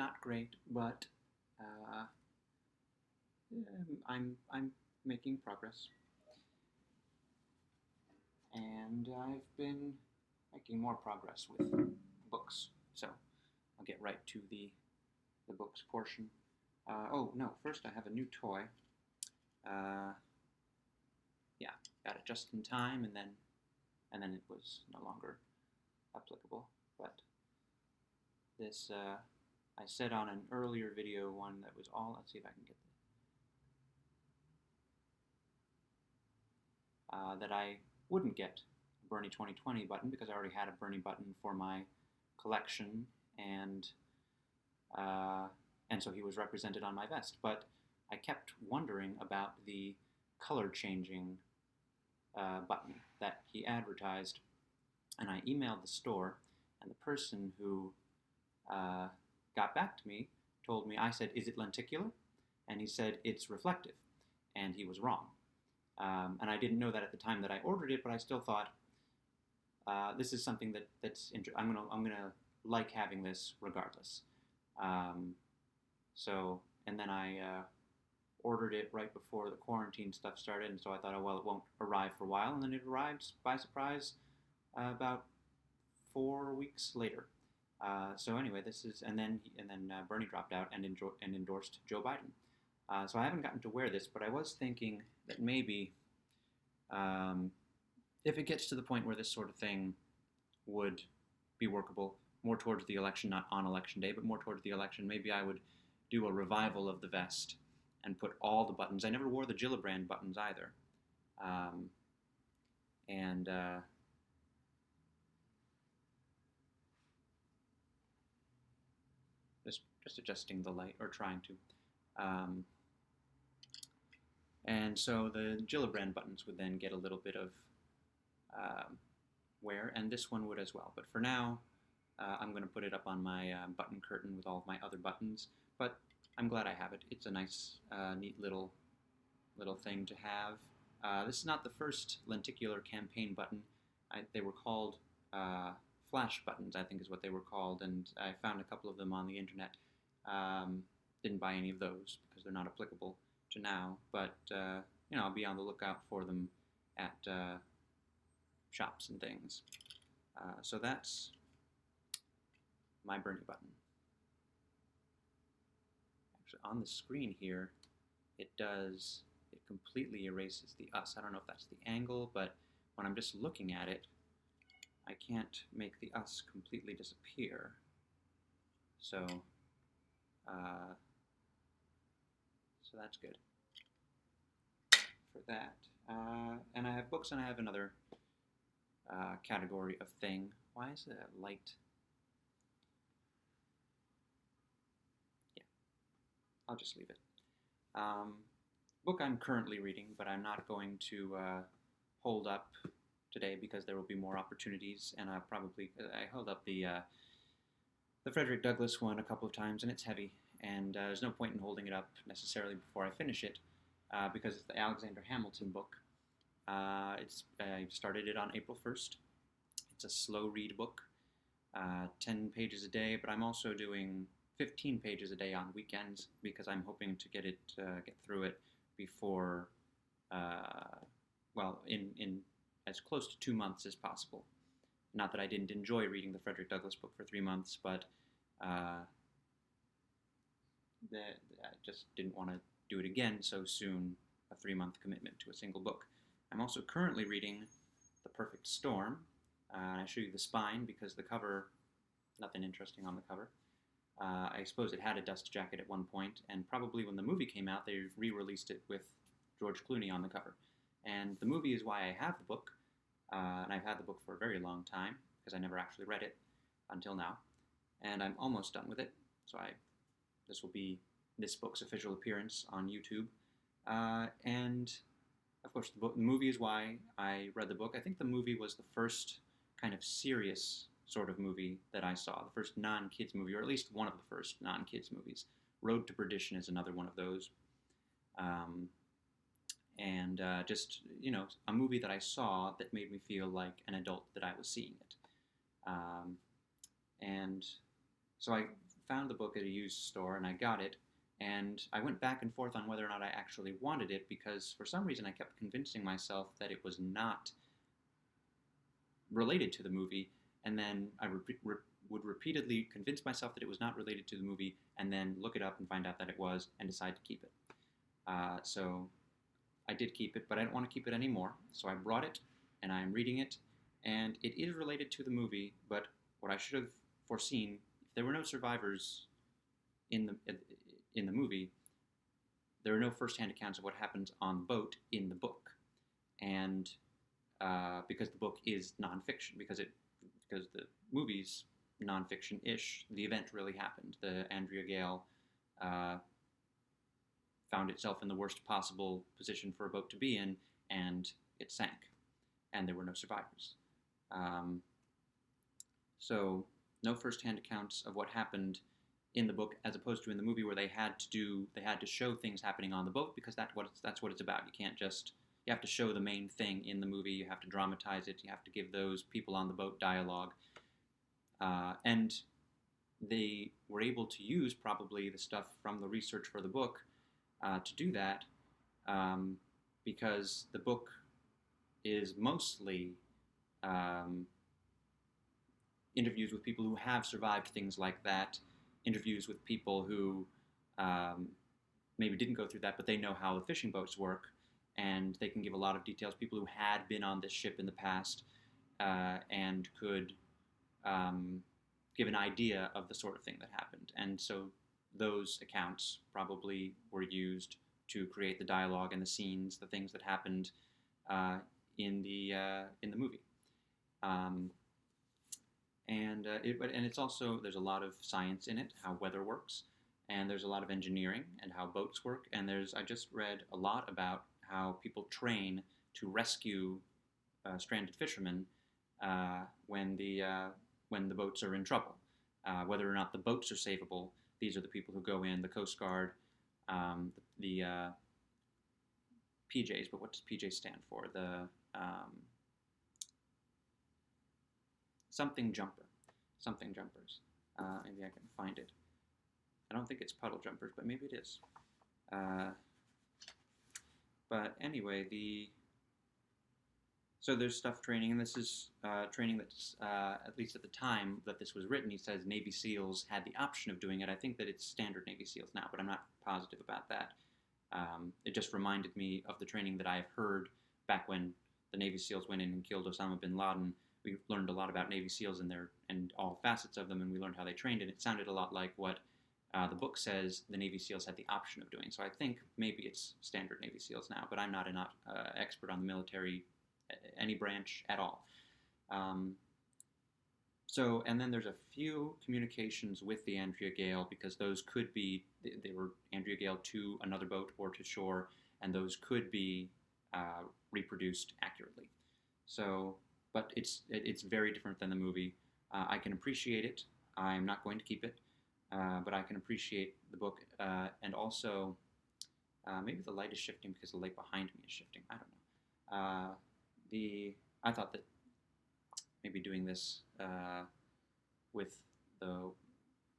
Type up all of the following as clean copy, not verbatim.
not great, but uh, I'm making progress, and I've been making more progress with books. So I'll get right to the books portion. Oh no! First, I have a new toy. Uh, yeah, got it just in time, and then it was no longer applicable. But this I said on an earlier video one that was all. Let's see if I can get that I wouldn't get a Bernie 2020 button because I already had a Bernie button for my collection, and uh, and so he was represented on my vest. But I kept wondering about the color changing button that he advertised, and I emailed the store, and the person who uh, got back to me told me, I said, "Is it lenticular?" And he said, "It's reflective," and he was wrong. And I didn't know that at the time that I ordered it, but I still thought this is something I'm gonna like having this regardless. Um, and then I ordered it right before the quarantine stuff started, and so I thought, oh well, it won't arrive for a while, and then it arrived by surprise about 4 weeks later. So anyway, and then Bernie dropped out and endorsed Joe Biden. So I haven't gotten to wear this, but I was thinking that maybe um, if it gets to the point where this sort of thing would be workable more towards the election, not on election day, but more towards the election, maybe I would do a revival of the vest and put all the buttons. I never wore the Gillibrand buttons either. Um, and just adjusting the light, or trying to. And so the Gillibrand buttons would then get a little bit of wear, and this one would as well. But for now, I'm going to put it up on my button curtain with all of my other buttons. But I'm glad I have it. It's a nice, neat little thing to have. This is not the first lenticular campaign button. They were called flash buttons, I think is what they were called, and I found a couple of them on the internet. Didn't buy any of those because they're not applicable to now, but I'll be on the lookout for them at shops and things. So that's my Bernie button. Actually, on the screen here, it completely erases the us. I don't know if that's the angle, but when I'm just looking at it, I can't make the us completely disappear. So that's good for that. And I have books, and I have another category of thing. Why is that light? Yeah, I'll just leave it. Book I'm currently reading, but I'm not going to hold up today because there will be more opportunities, and I held up the Frederick Douglass one a couple of times, and it's heavy, and there's no point in holding it up necessarily before I finish it because it's the Alexander Hamilton book. I started it on April 1st. It's a slow read book, 10 pages a day, but I'm also doing 15 pages a day on weekends because I'm hoping to get through it before, in as close to 2 months as possible. Not that I didn't enjoy reading the Frederick Douglass book for 3 months, but I just didn't want to do it again so soon, a 3-month commitment to a single book. I'm also currently reading The Perfect Storm. I show you the spine because the cover, nothing interesting on the cover. I suppose it had a dust jacket at one point, and probably when the movie came out, they re-released it with George Clooney on the cover. And the movie is why I have the book, and I've had the book for a very long time, because I never actually read it until now. And I'm almost done with it, so this will be this book's official appearance on YouTube. And, of course, the movie is why I read the book. I think the movie was the first kind of serious sort of movie that I saw, the first non-kids movie, or at least one of the first non-kids movies. Road to Perdition is another one of those. Just, a movie that I saw that made me feel like an adult that I was seeing it. And so found the book at a used store and I got it, and I went back and forth on whether or not I actually wanted it because for some reason I kept convincing myself that it was not related to the movie, and then I would repeatedly convince myself that it was not related to the movie, and then look it up and find out that it was, and decide to keep it. So I did keep it, but I don't want to keep it anymore. So I brought it, and I am reading it, and it is related to the movie. But what I should have foreseen, if there were no survivors in the movie, there are no first-hand accounts of what happens on the boat in the book, and because the book is nonfiction, because the movie's nonfiction-ish, the event really happened. The Andrea Gale found itself in the worst possible position for a boat to be in, and it sank, and there were no survivors. So no first-hand accounts of what happened in the book, as opposed to in the movie where they had to show things happening on the boat, because that's what it's about. You have to show the main thing in the movie. You have to dramatize it. You have to give those people on the boat dialogue. And they were able to use probably the stuff from the research for the book to do that, because the book is mostly interviews with people who have survived things like that, interviews with people who maybe didn't go through that, but they know how the fishing boats work, and they can give a lot of details. People who had been on this ship in the past and could give an idea of the sort of thing that happened. And so those accounts probably were used to create the dialogue and the scenes, the things that happened in the movie. And it's also, there's a lot of science in it, how weather works, and there's a lot of engineering and how boats work. And I just read a lot about how people train to rescue stranded fishermen when the boats are in trouble. Whether or not the boats are savable, these are the people who go in, the Coast Guard, the PJs, but what does PJ stand for? The something jumpers. Maybe I can find it. I don't think it's puddle jumpers, but maybe it is. But anyway, so there's stuff training, and this is training that's, at least at the time that this was written, he says Navy SEALs had the option of doing it. I think that it's standard Navy SEALs now, but I'm not positive about that. It just reminded me of the training that I've heard back when the Navy SEALs went in and killed Osama bin Laden. We learned a lot about Navy SEALs and all facets of them, and we learned how they trained, and it sounded a lot like what the book says the Navy SEALs had the option of doing. So I think maybe it's standard Navy SEALs now, but I'm not an expert on the military, any branch at all. And then there's a few communications with the Andrea Gale, because those could be, they were Andrea Gale to another boat or to shore, and those could be reproduced accurately. So, but it's very different than the movie. I can appreciate it. I'm not going to keep it, but I can appreciate the book, and also maybe the light is shifting because the light behind me is shifting. I don't know. I thought that maybe doing this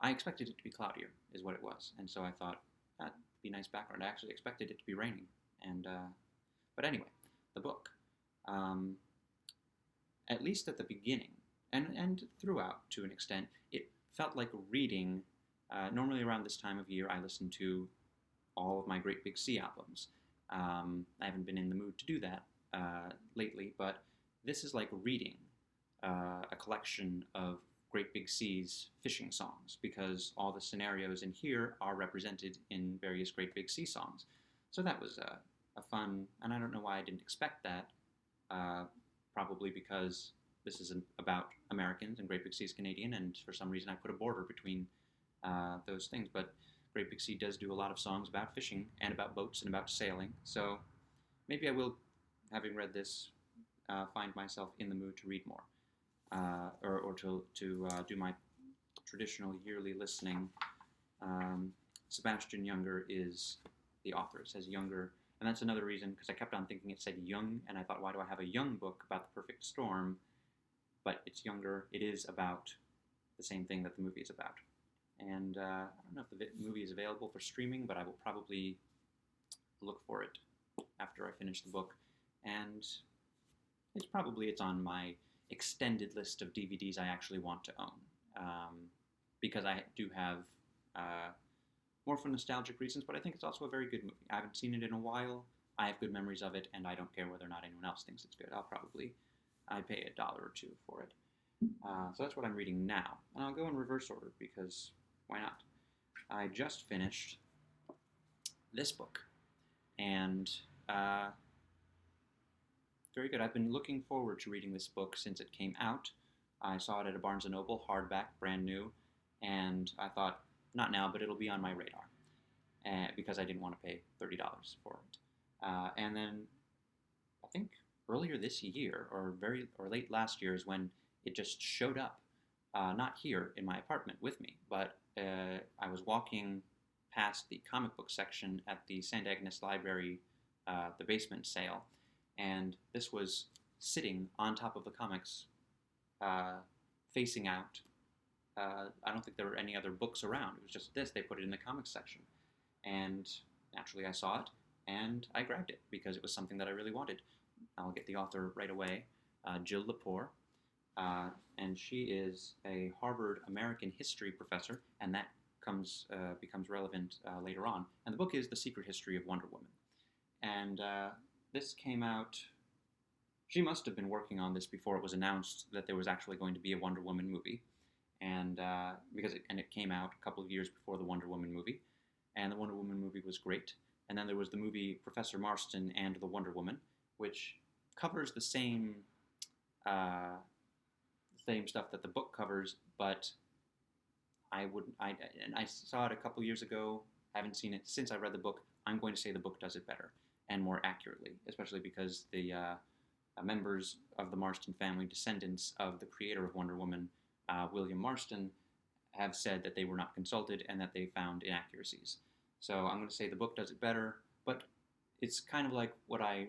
I expected it to be cloudier, is what it was, and so I thought that'd be nice background. I actually expected it to be raining, but anyway, the book, at least at the beginning and throughout to an extent, it felt like reading. Normally around this time of year, I listen to all of my Great Big Sea albums. I haven't been in the mood to do that lately, but this is like reading a collection of Great Big Sea's fishing songs, because all the scenarios in here are represented in various Great Big Sea songs. So that was a fun, and I don't know why I didn't expect that, probably because this is about Americans and Great Big Sea is Canadian, and for some reason I put a border between those things. But Great Big Sea does do a lot of songs about fishing and about boats and about sailing, so maybe I will, having read this, find myself in the mood to read more, or to do my traditional yearly listening. Sebastian Junger is the author. It says Junger, and that's another reason, because I kept on thinking it said Jung, and I thought, why do I have a Jung book about the perfect storm? But it's Junger. It is about the same thing that the movie is about, And I don't know if the movie is available for streaming, but I will probably look for it after I finish the book. And it's on my extended list of DVDs I actually want to own, because I do have more for nostalgic reasons, but I think it's also a very good movie. I haven't seen it in a while. I have good memories of it, and I don't care whether or not anyone else thinks it's good. I'd pay $1 or $2 for it. So that's what I'm reading now, and I'll go in reverse order because why not? I just finished this book, and very good. I've been looking forward to reading this book since it came out. I saw it at a Barnes & Noble, hardback, brand new, and I thought, not now, but it'll be on my radar, because I didn't want to pay $30 for it. And then I think earlier this year, or late last year, is when it just showed up, not here in my apartment with me, but I was walking past the comic book section at the St. Agnes Library, the basement sale, and this was sitting on top of the comics, facing out. I don't think there were any other books around. It was just this. They put it in the comics section. And naturally I saw it, and I grabbed it because it was something that I really wanted. I'll get the author right away, Jill Lepore. And she is a Harvard American history professor, and that becomes relevant later on. And the book is The Secret History of Wonder Woman. And this came out... She must have been working on this before it was announced that there was actually going to be a Wonder Woman movie. And it came out a couple of years before the Wonder Woman movie. And the Wonder Woman movie was great. And then there was the movie Professor Marston and the Wonder Woman, which covers the same stuff that the book covers, but I saw it a couple years ago. I haven't seen it since I read the book. I'm going to say the book does it better and more accurately, especially because the members of the Marston family, descendants of the creator of Wonder Woman, William Marston, have said that they were not consulted and that they found inaccuracies. So I'm going to say the book does it better, but it's kind of like what I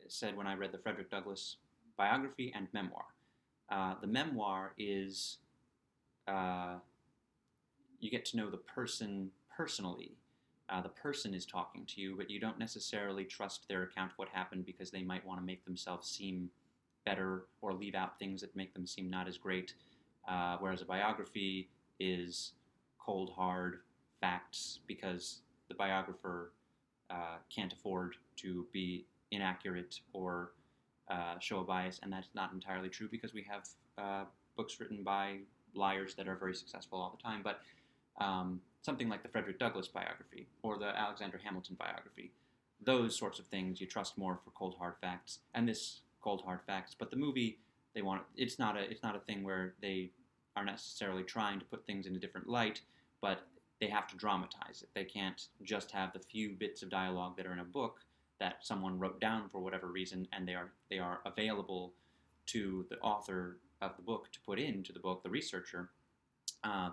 said when I read the Frederick Douglass biography and memoir. The memoir is, you get to know the person personally. The person is talking to you, but you don't necessarily trust their account of what happened because they might want to make themselves seem better or leave out things that make them seem not as great. Whereas a biography is cold, hard facts because the biographer can't afford to be inaccurate or show a bias, and that's not entirely true because we have books written by liars that are very successful all the time. But something like the Frederick Douglass biography or the Alexander Hamilton biography, those sorts of things you trust more for cold, hard facts, and this cold, hard facts. But the movie, it's not a thing where they are necessarily trying to put things in a different light, but they have to dramatize it. They can't just have the few bits of dialogue that are in a book that someone wrote down for whatever reason, and they are available to the author of the book to put into the book, the researcher.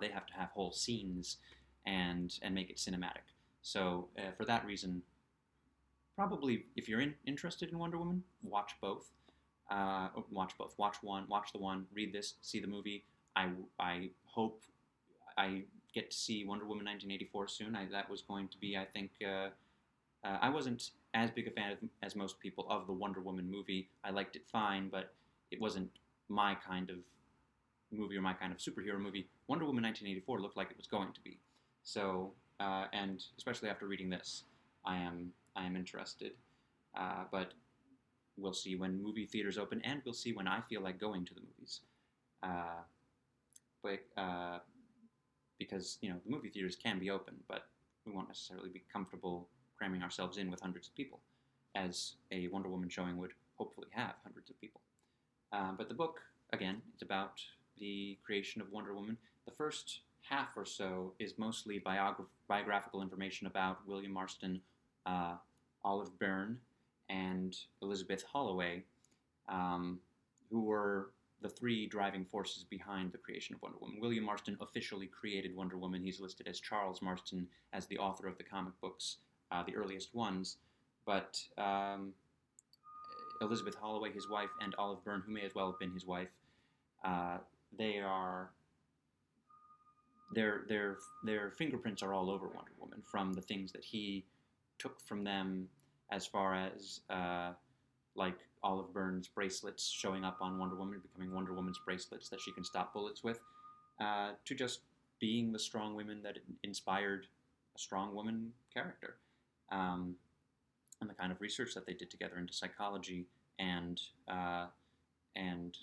They have to have whole scenes and make it cinematic. So for that reason, probably if you're interested in Wonder Woman, watch both. Watch the one, read this, see the movie. I hope I get to see Wonder Woman 1984 soon. That was going to be, I think, I wasn't as big a fan as most people of the Wonder Woman movie. I liked it fine, but it wasn't my kind of movie or my kind of superhero movie. Wonder Woman 1984 looked like it was going to be. So, and especially after reading this, I am interested. But we'll see when movie theaters open, and we'll see when I feel like going to the movies. Because the movie theaters can be open, but we won't necessarily be comfortable cramming ourselves in with hundreds of people, as a Wonder Woman showing would hopefully have hundreds of people. But the book, again, it's about the creation of Wonder Woman. The first half or so is mostly biographical information about William Marston, Olive Byrne, and Elizabeth Holloway, who were the three driving forces behind the creation of Wonder Woman. William Marston officially created Wonder Woman. He's listed as Charles Marston as the author of the comic books, the earliest ones. But Elizabeth Holloway, his wife, and Olive Byrne, who may as well have been his wife, they are their fingerprints are all over Wonder Woman, from the things that he took from them, as far as like Olive Byrne's bracelets showing up on Wonder Woman, becoming Wonder Woman's bracelets that she can stop bullets with, to just being the strong women that inspired a strong woman character, and the kind of research that they did together into psychology and and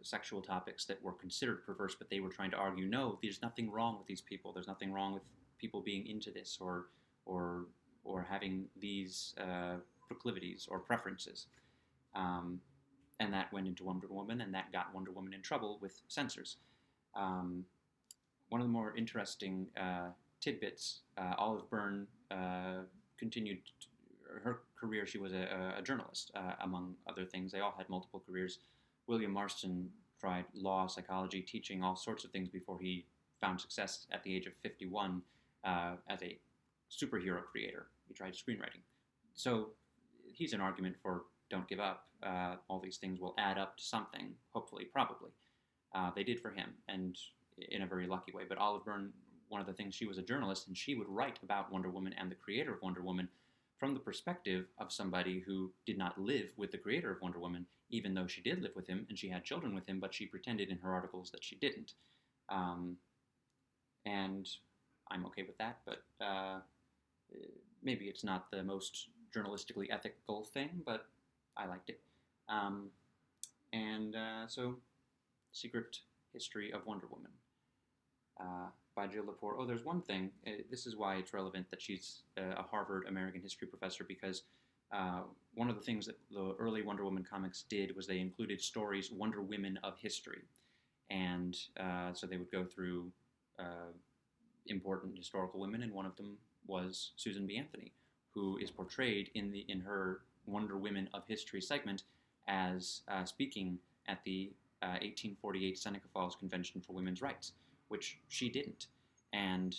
sexual topics that were considered perverse, but they were trying to argue, no, there's nothing wrong with these people. There's nothing wrong with people being into this or or having these proclivities or preferences. And that went into Wonder Woman, and that got Wonder Woman in trouble with censors. One of the more interesting tidbits, Olive Byrne continued her career. She was a journalist, among other things. They all had multiple careers. William Marston tried law, psychology, teaching, all sorts of things before he found success at the age of 51 as a superhero creator. He tried screenwriting. So he's an argument for don't give up. All these things will add up to something, hopefully, probably. They did for him, and in a very lucky way. But Olive Byrne, one of the things, she was a journalist, and she would write about Wonder Woman and the creator of Wonder Woman from the perspective of somebody who did not live with the creator of Wonder Woman, even though she did live with him and she had children with him, but she pretended in her articles that she didn't. And I'm okay with that, but maybe it's not the most journalistically ethical thing, but I liked it. So, Secret History of Wonder Woman by Jill Lepore. Oh, there's one thing. This is why it's relevant that she's a Harvard American history professor, because one of the things that the early Wonder Woman comics did was they included stories, Wonder Women of history. And so they would go through important historical women, and one of them was Susan B. Anthony, who is portrayed in her Wonder Women of History segment as speaking at the 1848 Seneca Falls Convention for Women's Rights, which she didn't. And,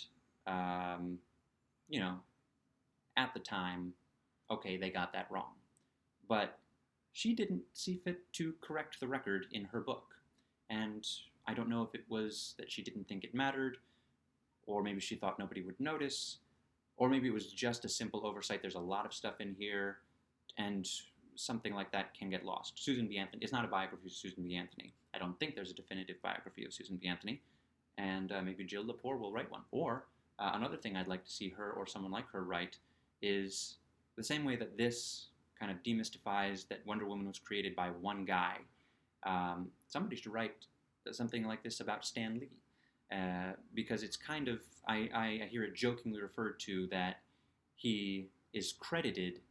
at the time, okay, they got that wrong. But she didn't see fit to correct the record in her book. And I don't know if it was that she didn't think it mattered, or maybe she thought nobody would notice, or maybe it was just a simple oversight. There's a lot of stuff in here, and something like that can get lost. Susan B. Anthony, it's not a biography of Susan B. Anthony. I don't think there's a definitive biography of Susan B. Anthony, and maybe Jill Lepore will write one. Or another thing I'd like to see her or someone like her write is the same way that this kind of demystifies that Wonder Woman was created by one guy. Somebody should write something like this about Stan Lee. Because it's kind of, I hear it jokingly referred to that he is credited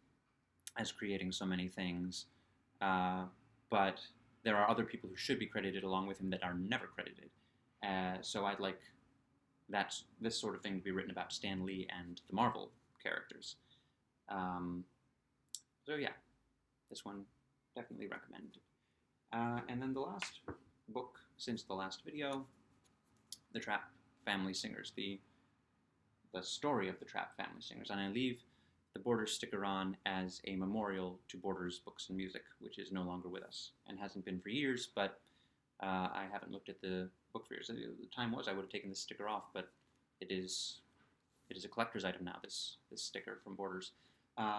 as creating so many things, but there are other people who should be credited along with him that are never credited. So I'd like this sort of thing to be written about Stan Lee and the Marvel characters. So yeah, this one definitely recommended. And then the last book since the last video, The Trapp Family Singers, the story of the Trapp Family Singers. And I leave the Borders sticker on as a memorial to Borders Books and Music, which is no longer with us and hasn't been for years, but I haven't looked at the book for years. The time was I would have taken this sticker off, but it is a collector's item now, this sticker from Borders.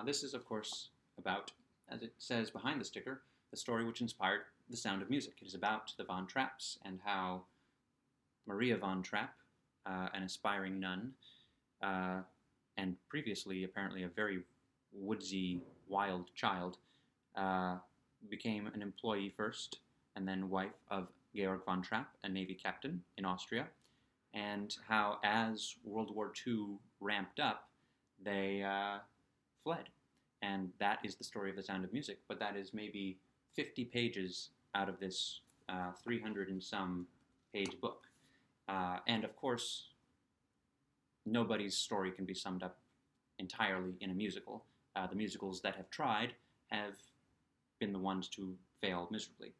This is, of course, about, as it says behind the sticker, the story which inspired The Sound of Music. It is about the Von Trapps and how Maria Von Trapp, an aspiring nun, and previously apparently a very woodsy, wild child, became an employee first and then wife of Georg von Trapp, a Navy captain in Austria, and how as World War II ramped up, they fled. And that is the story of The Sound of Music, but that is maybe 50 pages out of this 300 and some page book. And of course, nobody's story can be summed up entirely in a musical. The musicals that have tried have been the ones to fail miserably.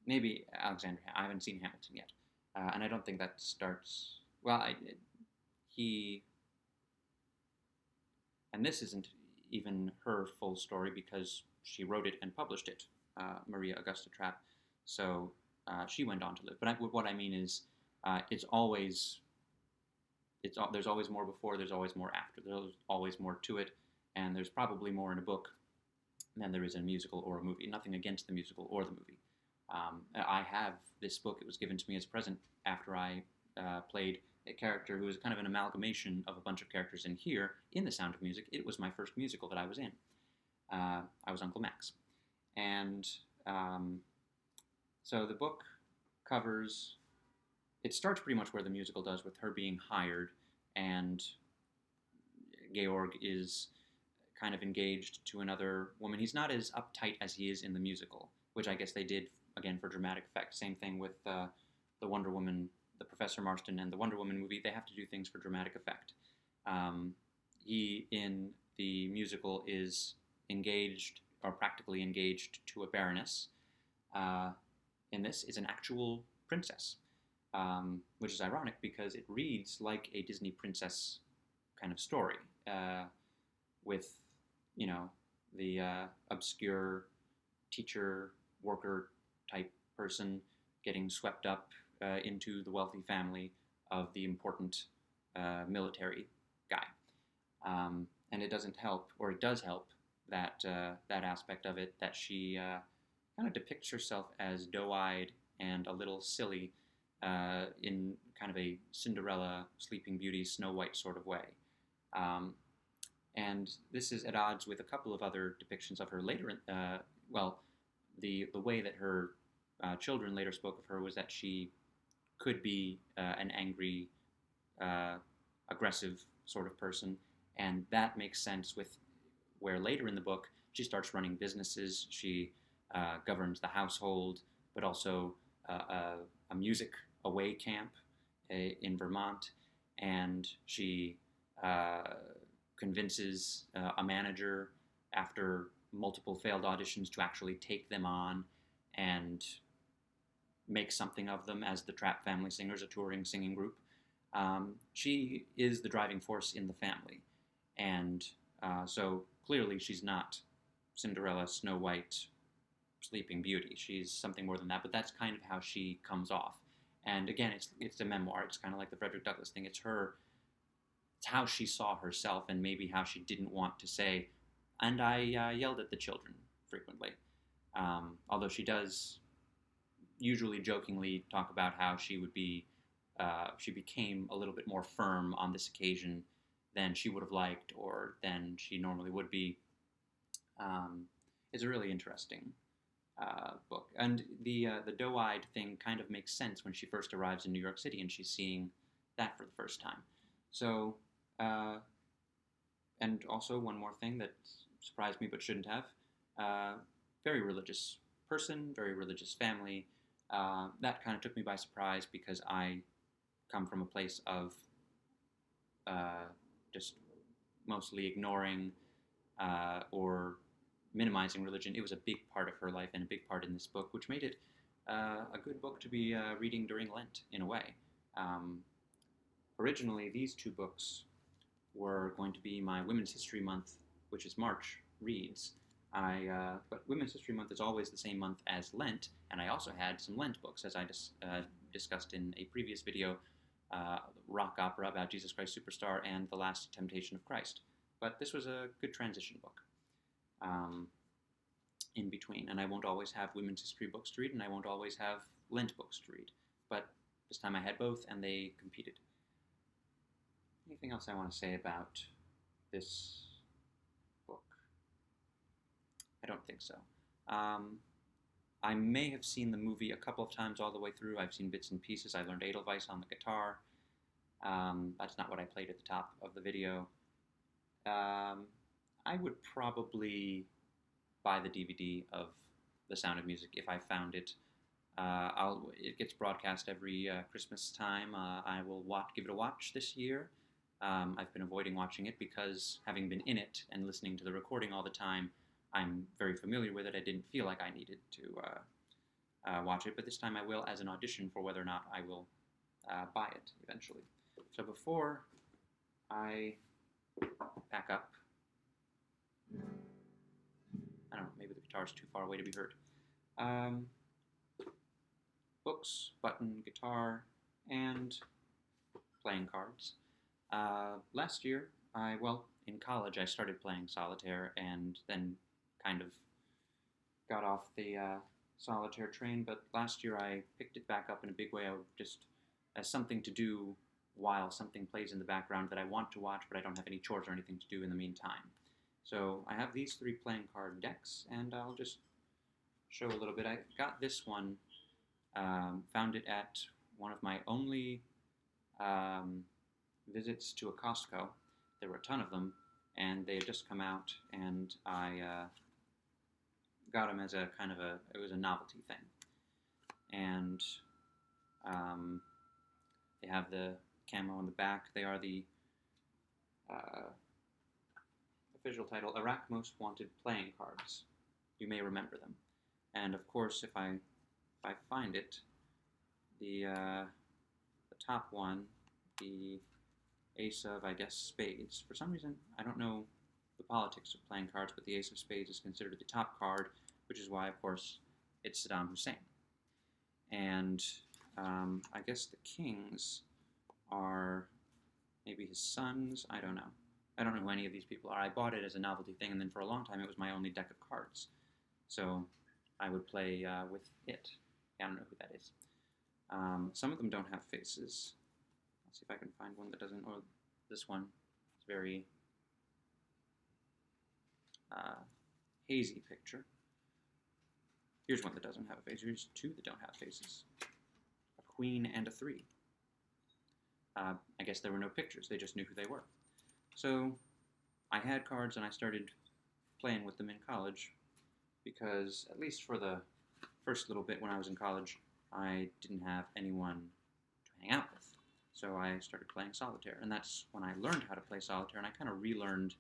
Maybe Alexander, I haven't seen Hamilton yet. And I don't think that starts, and this isn't even her full story because she wrote it and published it, Maria Augusta Trapp. So she went on to live. But what I mean is It's there's always more before, there's always more after, there's always more to it, and there's probably more in a book than there is in a musical or a movie. Nothing against the musical or the movie. I have this book. It was given to me as a present after I played a character who was kind of an amalgamation of a bunch of characters in here in The Sound of Music. It was my first musical that I was in. I was Uncle Max. And so the book covers, it starts pretty much where the musical does, with her being hired, and Georg is kind of engaged to another woman. He's not as uptight as he is in the musical, which I guess they did, again, for dramatic effect. Same thing with the Wonder Woman, the Professor Marston and the Wonder Woman movie. They have to do things for dramatic effect. He, in the musical, is engaged, or practically engaged, to a baroness. In this, is an actual princess, which is ironic because it reads like a Disney princess kind of story, with, you know, the obscure teacher worker type person getting swept up into the wealthy family of the important military guy. And it doesn't help, or it does help, that that aspect of it, that she kind of depicts herself as doe-eyed and a little silly, in kind of a Cinderella, Sleeping Beauty, Snow White sort of way. And this is at odds with a couple of other depictions of her later. The way that her children later spoke of her was that she could be an angry, aggressive sort of person, and that makes sense with where later in the book she starts running businesses. She governs the household, but also a music away camp in Vermont, and she convinces a manager after multiple failed auditions to actually take them on and make something of them as the Trapp Family Singers, a touring singing group. She is the driving force in the family, and so clearly she's not Cinderella, Snow White, Sleeping Beauty. She's something more than that, but that's kind of how she comes off. And again, it's a memoir. It's kind of like the Frederick Douglass thing. It's how she saw herself, and maybe how she didn't want to say, and I yelled at the children frequently. Although she does usually jokingly talk about how she became a little bit more firm on this occasion than she would have liked, or than she normally would be. It's a really interesting book. And the doe-eyed thing kind of makes sense when she first arrives in New York City and she's seeing that for the first time. So, and also one more thing that surprised me but shouldn't have, very religious person, very religious family. That kind of took me by surprise because I come from a place of just mostly ignoring or minimizing religion. It was a big part of her life and a big part in this book, which made it a good book to be reading during Lent, in a way. Originally, these two books were going to be my Women's History Month, which is March, reads. But Women's History Month is always the same month as Lent, and I also had some Lent books, as I discussed in a previous video, rock opera about Jesus Christ Superstar and The Last Temptation of Christ. But this was a good transition book in between, and I won't always have women's history books to read, and I won't always have Lent books to read, but this time I had both, and they competed. Anything else I want to say about this book? I don't think so. I may have seen the movie a couple of times all the way through. I've seen bits and pieces. I learned Edelweiss on the guitar. That's not what I played at the top of the video. I would probably buy the DVD of The Sound of Music if I found it. It gets broadcast every Christmas time. I will give it a watch this year. I've been avoiding watching it because, having been in it and listening to the recording all the time, I'm very familiar with it. I didn't feel like I needed to watch it, but this time I will, as an audition for whether or not I will buy it eventually. So before I back up, I don't know, maybe the guitar's too far away to be heard. Books, button, guitar, and playing cards. Last year, in college, I started playing solitaire and then kind of got off the solitaire train. But last year, I picked it back up in a big way. I would just as something to do while something plays in the background that I want to watch, but I don't have any chores or anything to do in the meantime. So I have these 3 playing card decks, and I'll just show a little bit. I got this one, found it at one of my only visits to a Costco. There were a ton of them, and they had just come out, and I got them as a kind of it was a novelty thing. And they have the camo on the back. They are the official title, Iraq Most Wanted Playing Cards. You may remember them. And of course, if I find it, the top one, the Ace of, I guess, Spades. For some reason, I don't know the politics of playing cards, but the Ace of Spades is considered the top card, which is why, of course, it's Saddam Hussein. And I guess the kings are maybe his sons. I don't know. I don't know who any of these people are. I bought it as a novelty thing, and then for a long time it was my only deck of cards. So I would play with it. I don't know who that is. Some of them don't have faces. Let's see if I can find one that doesn't. Or this one is very hazy picture. Here's one that doesn't have a face. Here's 2 that don't have faces. A queen and a 3. I guess there were no pictures. They just knew who they were. So I had cards and I started playing with them in college because, at least for the first little bit when I was in college, I didn't have anyone to hang out with. So I started playing solitaire, and that's when I learned how to play solitaire, and I kind of relearned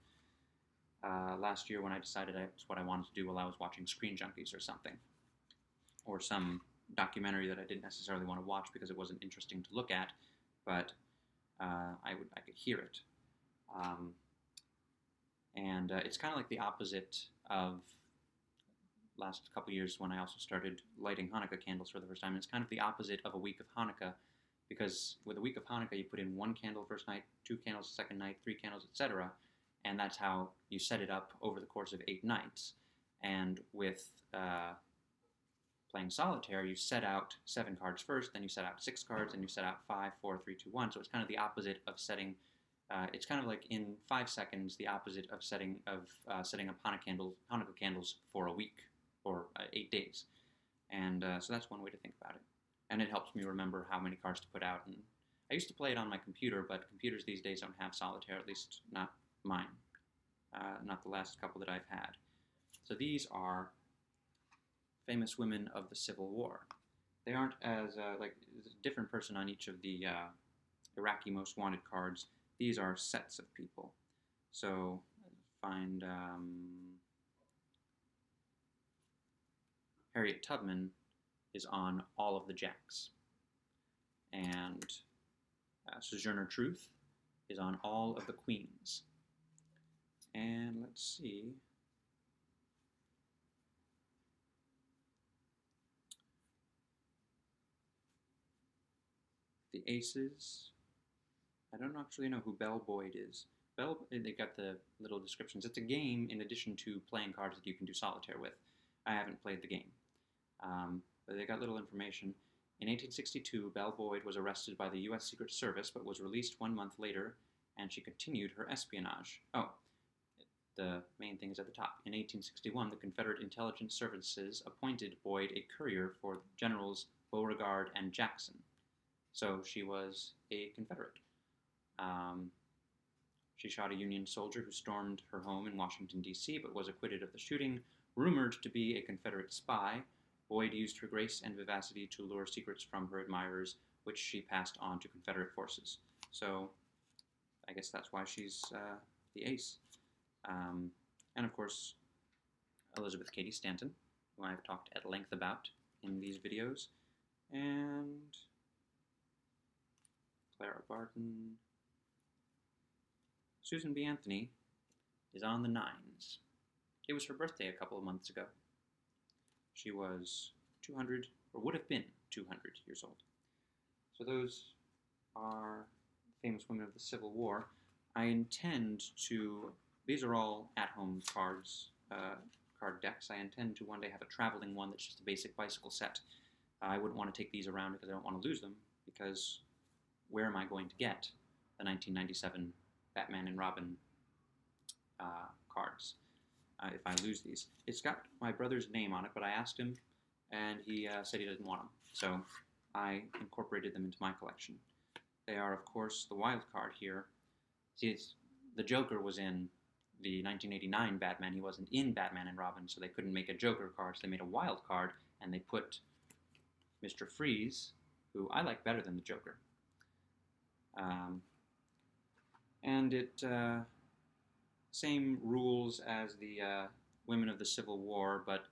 last year when I decided that's what I wanted to do while I was watching Screen Junkies or something, or some documentary that I didn't necessarily want to watch because it wasn't interesting to look at, but I could hear it. And it's kind of like the opposite of last couple years when I also started lighting Hanukkah candles for the first time. It's kind of the opposite of a week of Hanukkah, because with a week of Hanukkah you put in 1 candle first night, 2 candles the second night, 3 candles, etc., and that's how you set it up over the course of 8 nights. And with playing solitaire, you set out 7 cards first, then you set out 6 cards, and you set out 5, 4, 3, 2, 1. So it's kind of the opposite of setting. It's kind of like in 5 seconds the opposite of setting up Hanukkah candles for a week or 8 days. And so that's one way to think about it. And it helps me remember how many cards to put out. And I used to play it on my computer, but computers these days don't have solitaire, at least not mine, not the last couple that I've had. So these are famous women of the Civil War. They aren't as, there's a different person on each of the Iraqi Most Wanted cards. These are sets of people. So find Harriet Tubman is on all of the jacks. And Sojourner Truth is on all of the queens. And let's see. The aces. I don't actually know who Belle Boyd is. They got the little descriptions. It's a game in addition to playing cards that you can do solitaire with. I haven't played the game. But they got little information. In 1862, Belle Boyd was arrested by the U.S. Secret Service, but was released 1 month later, and she continued her espionage. Oh, the main thing is at the top. In 1861, the Confederate Intelligence Services appointed Boyd a courier for Generals Beauregard and Jackson. So she was a Confederate. She shot a Union soldier who stormed her home in Washington, D.C., but was acquitted of the shooting. Rumored to be a Confederate spy, Boyd used her grace and vivacity to lure secrets from her admirers, which she passed on to Confederate forces. So I guess that's why she's the ace. And of course, Elizabeth Cady Stanton, who I've talked at length about in these videos, and Clara Barton. Susan B. Anthony is on the 9s. It was her birthday a couple of months ago. She was 200, or would have been 200 years old. So those are famous women of the Civil War. I intend to. These are all at-home cards, card decks. I intend to one day have a traveling one that's just a basic bicycle set. I wouldn't want to take these around because I don't want to lose them. Because where am I going to get the 1997 Batman and Robin cards if I lose these? It's got my brother's name on it, but I asked him, and he said he doesn't want them. So I incorporated them into my collection. They are, of course, the wild card here. See, the Joker was in the 1989 Batman. He wasn't in Batman and Robin, so they couldn't make a Joker card. So they made a wild card, and they put Mr. Freeze, who I like better than the Joker. And it same rules as the Women of the Civil War, but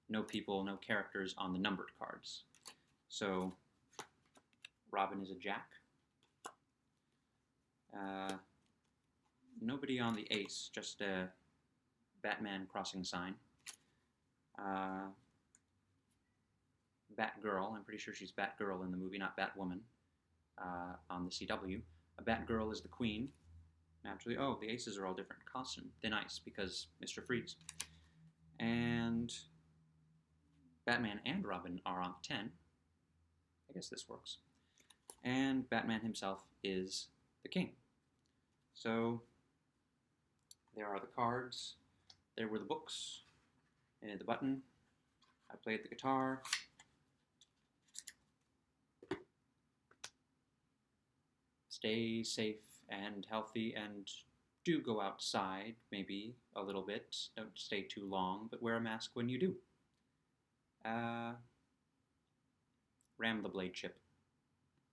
no people, no characters on the numbered cards. So Robin is a jack. Nobody on the ace, just a Batman crossing sign. Batgirl, I'm pretty sure she's Batgirl in the movie, not Batwoman, on the CW. A Batgirl is the queen. Naturally, oh, the aces are all different. Constant, thin ice, because Mr. Freeze. And Batman and Robin are on 10. I guess this works. And Batman himself is the king. So there are the cards. There were the books. And the button. I played the guitar. Stay safe and healthy, and do go outside, maybe a little bit. Don't stay too long, but wear a mask when you do. Ram the blade chip.